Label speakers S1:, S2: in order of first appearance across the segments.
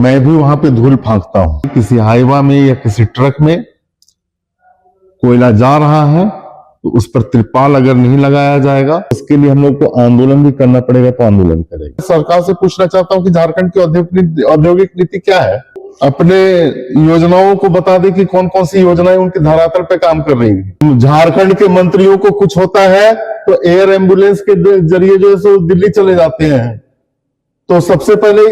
S1: मैं भी वहां पे धूल फांकता हूं। किसी हाईवा में या किसी ट्रक में कोयला जा रहा है तो उस पर त्रिपाल अगर नहीं लगाया जाएगा, उसके लिए हम लोग को आंदोलन भी करना पड़ेगा, तो आंदोलन करेंगे। सरकार से पूछना चाहता हूं कि झारखंड की औद्योगिक नीति क्या है। अपने योजनाओं को बता दे कि कौन कौन सी योजनाएं उनके धरातल पे काम कर रही है। झारखंड के मंत्रियों को कुछ होता है तो एयर एम्बुलेंस के जरिए जो है दिल्ली चले जाते हैं। तो सबसे पहले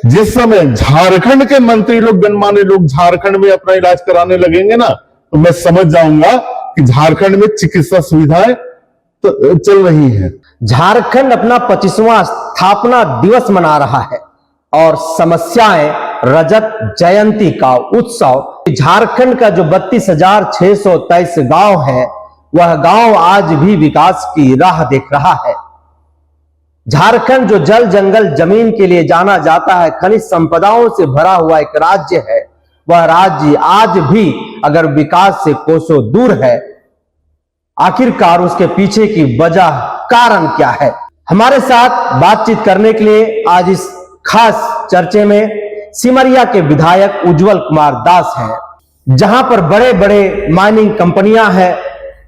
S1: जिस समय झारखंड के मंत्री लोग, गणमान्य लोग झारखंड में अपना इलाज कराने लगेंगे ना, तो मैं समझ जाऊंगा कि झारखंड में चिकित्सा सुविधाएं तो चल रही हैं।
S2: झारखंड अपना 25वां स्थापना दिवस मना रहा है और समस्याएं रजत जयंती का उत्सव। झारखंड का जो 32,623 गांव है, वह गांव आज भी विकास की राह देख रहा है। झारखंड जो जल जंगल जमीन के लिए जाना जाता है, खनिज संपदाओं से भरा हुआ एक राज्य है, वह राज्य आज भी अगर विकास से कोसों दूर है। आखिरकार उसके पीछे की वजह, कारण क्या है? हमारे साथ बातचीत करने के लिए आज इस खास चर्चे में सिमरिया के विधायक उज्जवल कुमार दास हैं। जहां पर बड़े बड़े माइनिंग कंपनियां हैं,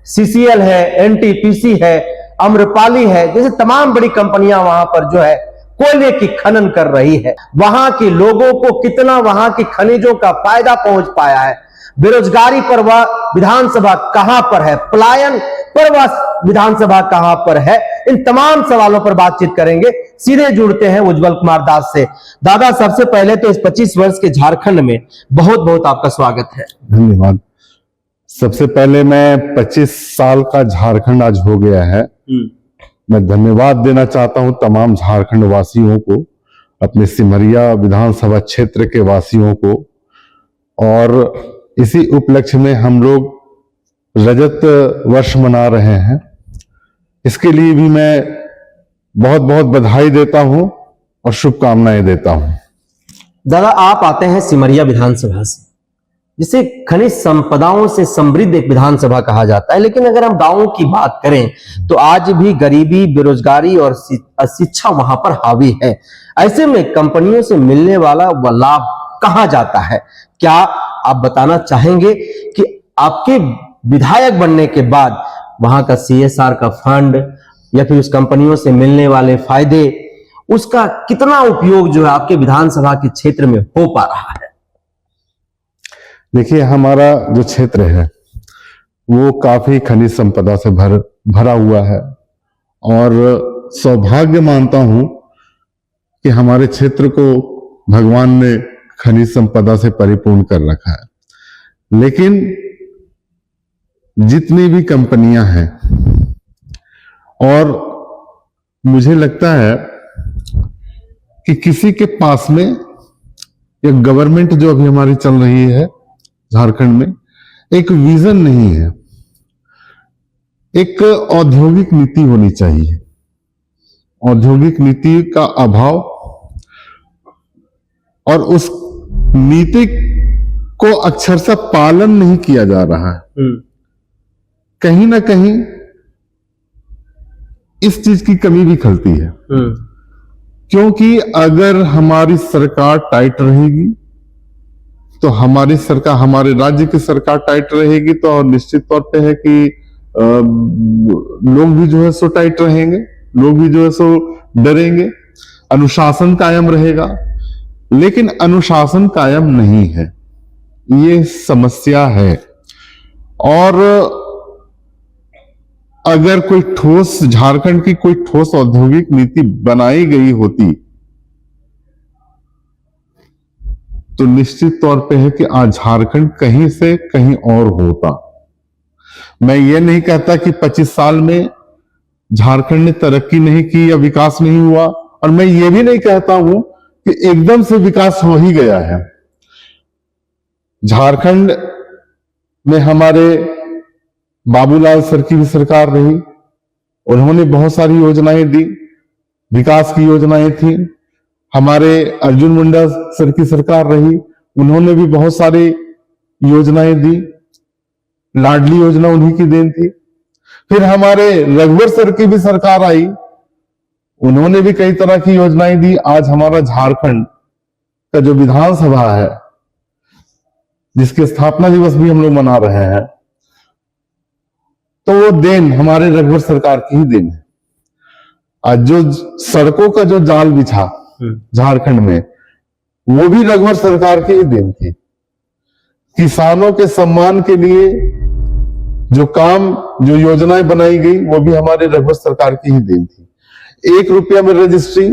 S2: सीसीएल है, एनटीपीसी है, अम्रपाली है, जैसे तमाम बड़ी कंपनियां वहां पर जो है कोयले की खनन कर रही है। वहां के लोगों को कितना वहां की खनिजों का फायदा पहुंच पाया है, बेरोजगारी पर वह विधानसभा कहां पर है, पलायन पर वह विधानसभा कहां पर है, इन तमाम सवालों पर बातचीत करेंगे। सीधे जुड़ते हैं उज्जवल कुमार दास से। दादा, सबसे पहले तो इस 25 वर्ष के झारखंड में बहुत बहुत आपका स्वागत है।
S1: धन्यवाद। सबसे पहले मैं 25 साल का झारखंड आज हो गया है, मैं धन्यवाद देना चाहता हूं तमाम झारखंड वासियों को, अपने सिमरिया विधानसभा क्षेत्र के वासियों को। और इसी उपलक्ष्य में हम लोग रजत वर्ष मना रहे हैं, इसके लिए भी मैं बहुत बहुत बधाई देता हूं और शुभकामनाएं देता हूं।
S2: दादा, आप आते हैं सिमरिया विधानसभा से, जिसे खनिज संपदाओं से समृद्ध एक विधानसभा कहा जाता है। लेकिन अगर हम गांवों की बात करें तो आज भी गरीबी, बेरोजगारी और अशिक्षा वहां पर हावी है। ऐसे में कंपनियों से मिलने वाला वह लाभ कहां जाता है? क्या आप बताना चाहेंगे कि आपके विधायक बनने के बाद वहां का सीएसआर का फंड या फिर उस कंपनियों से मिलने वाले फायदे, उसका कितना उपयोग जो है आपके विधानसभा के क्षेत्र में हो पा रहा है?
S1: देखिए, हमारा जो क्षेत्र है वो काफी खनिज संपदा से भरा हुआ है और सौभाग्य मानता हूं कि हमारे क्षेत्र को भगवान ने खनिज संपदा से परिपूर्ण कर रखा है। लेकिन जितनी भी कंपनियां हैं, और मुझे लगता है कि किसी के पास में, या गवर्नमेंट जो अभी हमारी चल रही है झारखंड में, एक विजन नहीं है। एक औद्योगिक नीति होनी चाहिए। औद्योगिक नीति का अभाव और उस नीति को अक्षरशः पालन नहीं किया जा रहा है। कहीं ना कहीं इस चीज की कमी भी खलती है, क्योंकि अगर हमारी सरकार टाइट रहेगी तो हमारी सरकार, हमारे राज्य की सरकार टाइट रहेगी, तो निश्चित तौर पे है कि लोग भी जो है सो टाइट रहेंगे, लोग भी जो है सो डरेंगे, अनुशासन कायम रहेगा। लेकिन अनुशासन कायम नहीं है, ये समस्या है। और अगर कोई ठोस, झारखंड की कोई ठोस औद्योगिक नीति बनाई गई होती तो निश्चित तौर पे है कि आज झारखंड कहीं से कहीं और होता। मैं ये नहीं कहता कि 25 साल में झारखंड ने तरक्की नहीं की या विकास नहीं हुआ, और मैं ये भी नहीं कहता हूं कि एकदम से विकास हो ही गया है। झारखंड में हमारे बाबूलाल सर की भी सरकार रही, उन्होंने बहुत सारी योजनाएं दी, विकास की योजनाएं थी। हमारे अर्जुन मुंडा सर की सरकार रही, उन्होंने भी बहुत सारी योजनाएं दी, लाडली योजना उन्हीं की देन थी। फिर हमारे रघुवर सर की भी सरकार आई, उन्होंने भी कई तरह की योजनाएं दी। आज हमारा झारखंड का जो विधानसभा है, जिसके स्थापना दिवस भी हम लोग मना रहे हैं, तो वो देन हमारे रघुवर सरकार की ही देन है। आज जो सड़कों का जो जाल बिछा झारखंड में, वो भी रघुवर सरकार की ही देन थी। किसानों के सम्मान के लिए जो काम, जो योजनाएं बनाई गई, वो भी हमारे रघुवर सरकार की ही देन थी। 1 रुपया में रजिस्ट्री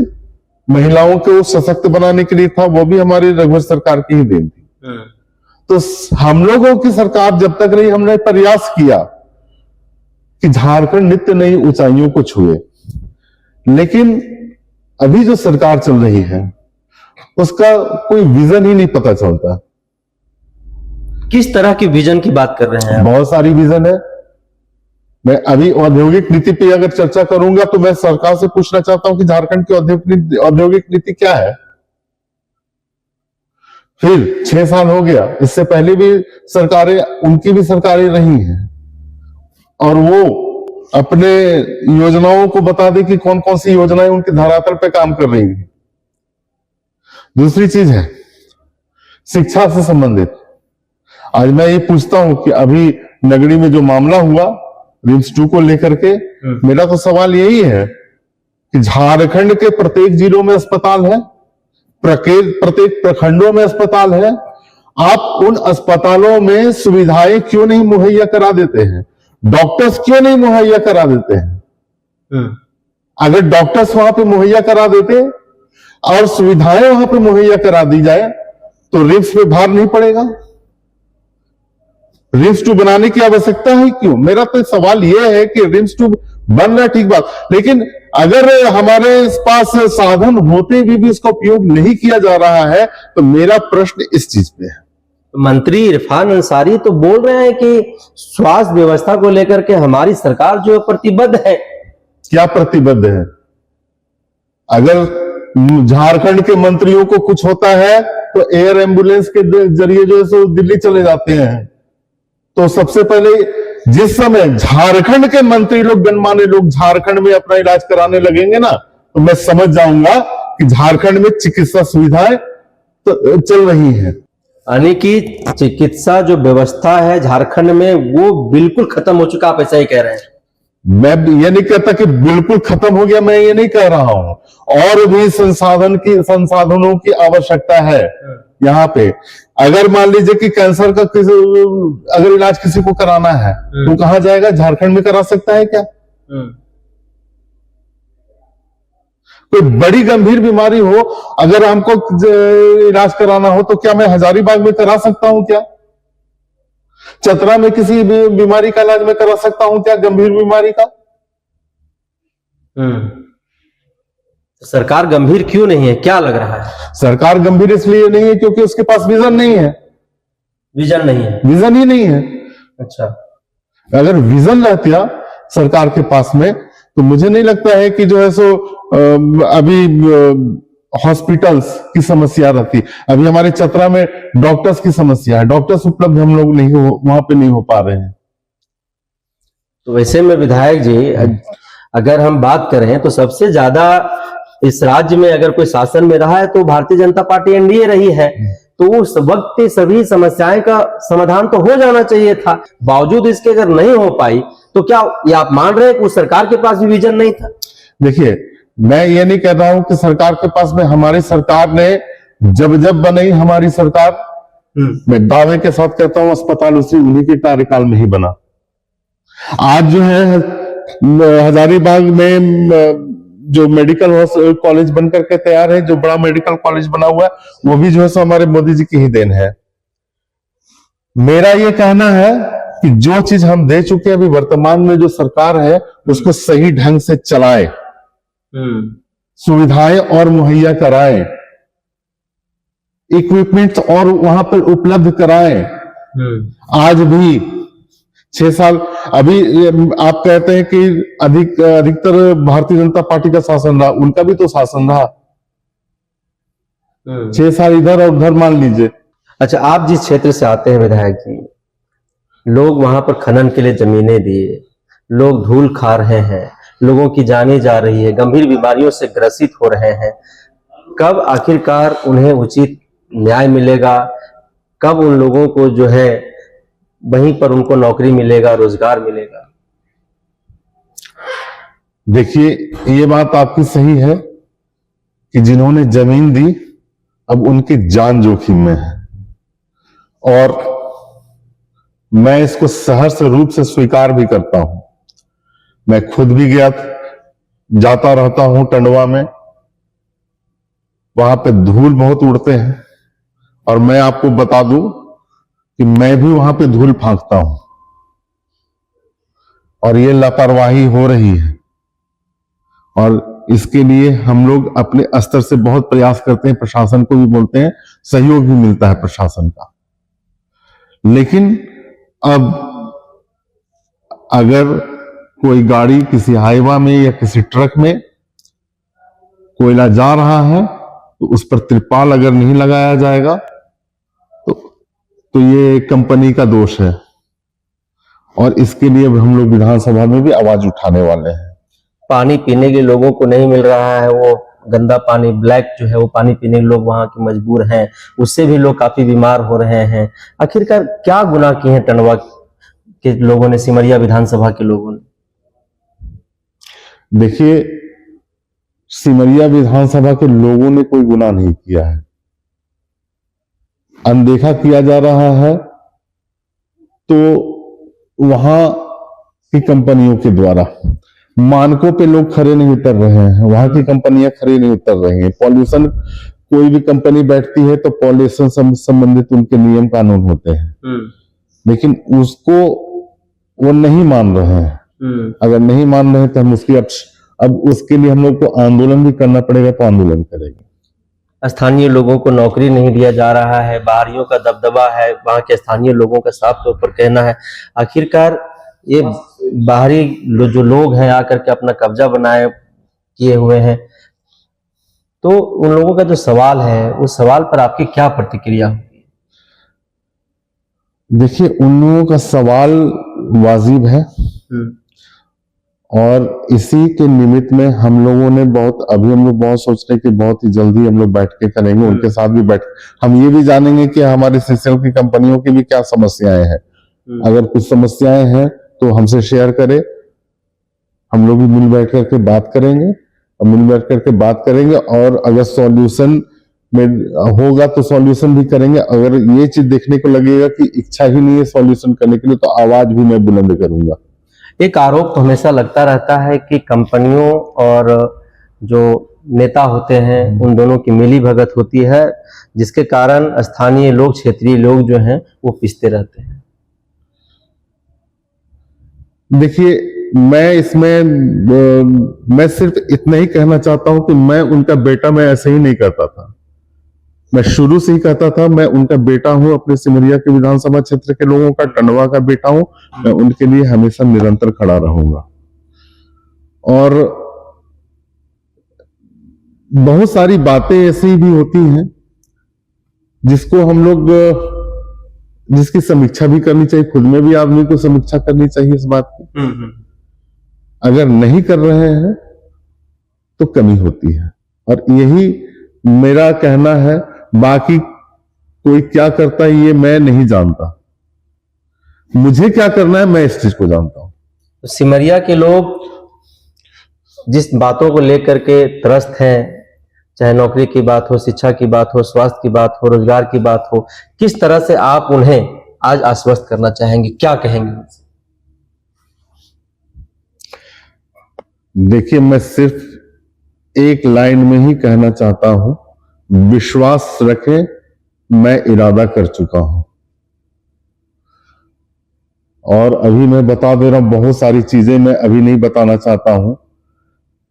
S1: महिलाओं को सशक्त बनाने के लिए था, वो भी हमारी रघुवर सरकार की ही देन थी। तो हम लोगों की सरकार जब तक रही, हमने प्रयास किया कि झारखंड नित्य नई ऊंचाइयों को छुए, लेकिन अभी जो सरकार चल रही है उसका कोई विजन ही नहीं पता चलता।
S2: किस तरह की विजन की बात कर रहे हैं आप?
S1: बहुत सारी विजन है। मैं अभी औद्योगिक नीति पे अगर चर्चा करूंगा तो मैं सरकार से पूछना चाहता हूं कि झारखंड की औद्योगिक नीति क्या है। फिर 6 साल हो गया, इससे पहले भी सरकारें, उनकी भी सरकारें रही हैं, और वो अपने योजनाओं को बता दे कि कौन कौन सी योजनाएं उनके धरातल पे काम कर रही है। दूसरी चीज है शिक्षा से संबंधित। आज मैं ये पूछता हूं कि अभी नगरी में जो मामला हुआ रिम्स 2 को लेकर के, मेरा तो सवाल यही है कि झारखंड के प्रत्येक जिलों में अस्पताल है, प्रत्येक प्रखंडों में अस्पताल है, आप उन अस्पतालों में सुविधाएं क्यों नहीं मुहैया करा देते हैं? डॉक्टर्स क्यों नहीं मुहैया करा देते हैं? अगर डॉक्टर्स वहां पे मुहैया करा देते और सुविधाएं वहां पे मुहैया करा दी जाए तो रिम्स पे भार नहीं पड़ेगा। रिम्स 2 बनाने की आवश्यकता है क्यों? मेरा तो सवाल यह है कि रिम्स 2 बन रहा, ठीक बात, लेकिन अगर हमारे पास साधन होते भी इसका उपयोग नहीं किया जा रहा है तो मेरा प्रश्न इस चीज पे है।
S2: मंत्री इरफान अंसारी तो बोल रहे हैं कि स्वास्थ्य व्यवस्था को लेकर के हमारी सरकार जो प्रतिबद्ध है।
S1: क्या प्रतिबद्ध है? अगर झारखंड के मंत्रियों को कुछ होता है तो एयर एम्बुलेंस के जरिए जो है सो दिल्ली चले जाते हैं। तो सबसे पहले जिस समय झारखंड के मंत्री लोग, गणमान्य लोग झारखंड में अपना इलाज कराने लगेंगे ना, तो मैं समझ जाऊंगा कि झारखंड में चिकित्सा सुविधाएं तो चल रही हैं।
S2: यानी कि चिकित्सा जो व्यवस्था है झारखंड में वो बिल्कुल खत्म हो चुका, आप ऐसा ही कह रहे हैं?
S1: मैं ये नहीं कहता कि बिल्कुल खत्म हो गया, मैं ये नहीं कह रहा हूं, और भी संसाधनों की आवश्यकता है यहाँ पे। अगर मान लीजिए कि कैंसर का अगर इलाज किसी को कराना है तो कहां जाएगा? झारखंड में करा सकता है क्या? कोई बड़ी गंभीर बीमारी हो, अगर हमको इलाज कराना हो तो क्या मैं हजारीबाग में करा सकता हूं क्या? चतरा में किसी भी बीमारी का इलाज मैं करा सकता हूं क्या, गंभीर बीमारी का?
S2: सरकार गंभीर क्यों नहीं है, क्या लग रहा है?
S1: सरकार गंभीर इसलिए नहीं है क्योंकि उसके पास विजन नहीं है।
S2: विजन नहीं है?
S1: विजन ही नहीं है।
S2: अच्छा,
S1: अगर विजन रहता सरकार के पास में तो मुझे नहीं लगता है कि जो है सो अभी हॉस्पिटल्स की समस्या रहती। अभी हमारे चतरा में डॉक्टर्स की समस्या है, डॉक्टर्स उपलब्ध हम लोग वहां पे नहीं हो पा रहे हैं।
S2: तो वैसे में विधायक जी, अगर हम बात करें तो सबसे ज्यादा इस राज्य में अगर कोई शासन में रहा है तो भारतीय जनता पार्टी एनडीए रही है, तो उस वक्त सभी समस्याएं का समाधान तो हो जाना चाहिए था। बावजूद इसके अगर नहीं हो पाई तो क्या ये आप मान रहे हैं कि उस सरकार के पास भी विजन नहीं था? देखिए,
S1: मैं ये नहीं कह रहा हूं कि सरकार के पास में, हमारी सरकार ने जब बनाई हमारी सरकार, मैं दावे के साथ कहता हूं अस्पताल उन्हीं के कार्यकाल में ही बना। आज जो है हजारीबाग में जो मेडिकल कॉलेज बनकर के तैयार है, जो बड़ा मेडिकल कॉलेज बना हुआ है, वो भी जो है सो हमारे मोदी जी की ही देन है। मेरा ये कहना है कि जो चीज हम दे चुके हैं, अभी वर्तमान में जो सरकार है उसको सही ढंग से चलाए, सुविधाएं और मुहैया कराएं, इक्विपमेंट्स और वहां पर उपलब्ध कराएं। आज भी 6 साल, अभी आप कहते हैं कि अधिकतर भारतीय जनता पार्टी का शासन रहा, उनका भी तो शासन रहा। 6 साल इधर और उधर मान लीजिए।
S2: अच्छा, आप जिस क्षेत्र से आते हैं विधायक जी, लोग वहां पर खनन के लिए जमीनें दिए, लोग धूल खा रहे हैं, लोगों की जानें जा रही है, गंभीर बीमारियों से ग्रसित हो रहे हैं। कब आखिरकार उन्हें उचित न्याय मिलेगा, कब उन लोगों को जो है वहीं पर उनको नौकरी मिलेगा, रोजगार मिलेगा?
S1: देखिए, ये बात आपकी सही है कि जिन्होंने जमीन दी अब उनकी जान जोखिम में है, और मैं इसको सहर्ष रूप से स्वीकार भी करता हूं। मैं खुद भी जाता रहता हूं टंडवा में, वहां पे धूल बहुत उड़ते हैं, और मैं आपको बता दूं कि मैं भी वहां पे धूल फेंकता हूं, और ये लापरवाही हो रही है, और इसके लिए हम लोग अपने स्तर से बहुत प्रयास करते हैं, प्रशासन को भी बोलते हैं, सहयोग भी मिलता है प्रशासन का। लेकिन अब अगर कोई गाड़ी किसी हाईवा में या किसी ट्रक में कोयला जा रहा है तो उस पर त्रिपाल अगर नहीं लगाया जाएगा तो ये कंपनी का दोष है, और इसके लिए हम लोग विधानसभा में भी आवाज उठाने वाले हैं।
S2: पानी पीने के लोगों को नहीं मिल रहा है, वो गंदा पानी, ब्लैक जो है वो पानी पीने के लोग वहां के मजबूर हैं, उससे भी लोग काफी बीमार हो रहे हैं। आखिरकार क्या गुनाह किए हैं टंडवा के लोगों ने, सिमरिया विधानसभा के लोगों ने?
S1: देखिए, सिमरिया विधानसभा के लोगों ने कोई गुनाह नहीं किया है, अनदेखा किया जा रहा है तो वहां की कंपनियों के द्वारा। मानकों पे लोग खड़े नहीं उतर रहे हैं, वहां की कंपनियां खड़े नहीं उतर रही हैं। पॉल्यूशन, कोई भी कंपनी बैठती है तो पॉल्यूशन संबंधित उनके नियम कानून होते हैं, लेकिन उसको वो नहीं मान रहे हैं। अगर नहीं मान रहे हैं तो हम उसकी अब उसके लिए हम लोग को आंदोलन भी करना पड़ेगा, तो आंदोलन करेंगे।
S2: स्थानीय लोगों को नौकरी नहीं दिया जा रहा है, बाहरियों का दबदबा है, वहां के स्थानीय लोगों का साफ तौर पर कहना है। आखिरकार ये बाहरी जो लोग हैं आकर के अपना कब्जा बनाए किए हुए हैं, तो उन लोगों का जो सवाल है उस सवाल पर आपकी क्या प्रतिक्रिया होगी?
S1: देखिए, उन लोगों का सवाल वाजिब है, और इसी के निमित्त में हम लोगों ने अभी हम लोग बहुत सोच रहे हैं कि बहुत ही जल्दी हम लोग बैठ के करेंगे, उनके साथ भी हम ये भी जानेंगे कि हमारे सीसीएल की कंपनियों की भी क्या समस्याएं हैं। अगर कुछ समस्याएं हैं तो हमसे शेयर करें, हम लोग भी मिल बैठ करके बात करेंगे, और अगर सॉल्यूशन में होगा तो सॉल्यूशन भी करेंगे। अगर ये चीज देखने को लगेगा कि इच्छा ही नहीं है सॉल्यूशन करने के लिए, तो आवाज भी मैं बुलंद करूंगा।
S2: एक आरोप तो हमेशा लगता रहता है कि कंपनियों और जो नेता होते हैं उन दोनों की मिली भगत होती है, जिसके कारण स्थानीय लोग, क्षेत्रीय लोग जो हैं वो पिसते रहते हैं।
S1: देखिए, मैं सिर्फ इतना ही कहना चाहता हूं कि मैं उनका बेटा, मैं ऐसे ही नहीं करता था। मैं शुरू से ही कहता था मैं उनका बेटा हूं, अपने सिमरिया के विधानसभा क्षेत्र के लोगों का, टंडवा का बेटा हूं। मैं उनके लिए हमेशा निरंतर खड़ा रहूंगा। और बहुत सारी बातें ऐसी भी होती हैं जिसको हम लोग, जिसकी समीक्षा भी करनी चाहिए, खुद में भी आदमी को समीक्षा करनी चाहिए इस बात की। अगर नहीं कर रहे हैं तो कमी होती है, और यही मेरा कहना है। बाकी कोई क्या करता है ये मैं नहीं जानता, मुझे क्या करना है मैं इस चीज को जानता हूं।
S2: सिमरिया के लोग जिस बातों को लेकर के त्रस्त हैं, चाहे नौकरी की बात हो, शिक्षा की बात हो, स्वास्थ्य की बात हो, रोजगार की बात हो, किस तरह से आप उन्हें आज आश्वस्त करना चाहेंगे, क्या कहेंगे?
S1: देखिए, मैं सिर्फ एक लाइन में ही कहना चाहता हूं, विश्वास रखें, मैं इरादा कर चुका हूं। और अभी मैं बता दे रहा हूं, बहुत सारी चीजें मैं अभी नहीं बताना चाहता हूं।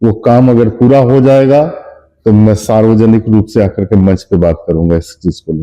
S1: वो काम अगर पूरा हो जाएगा तो मैं सार्वजनिक रूप से आकर के मंच पे बात करूंगा इस चीज को लेकर।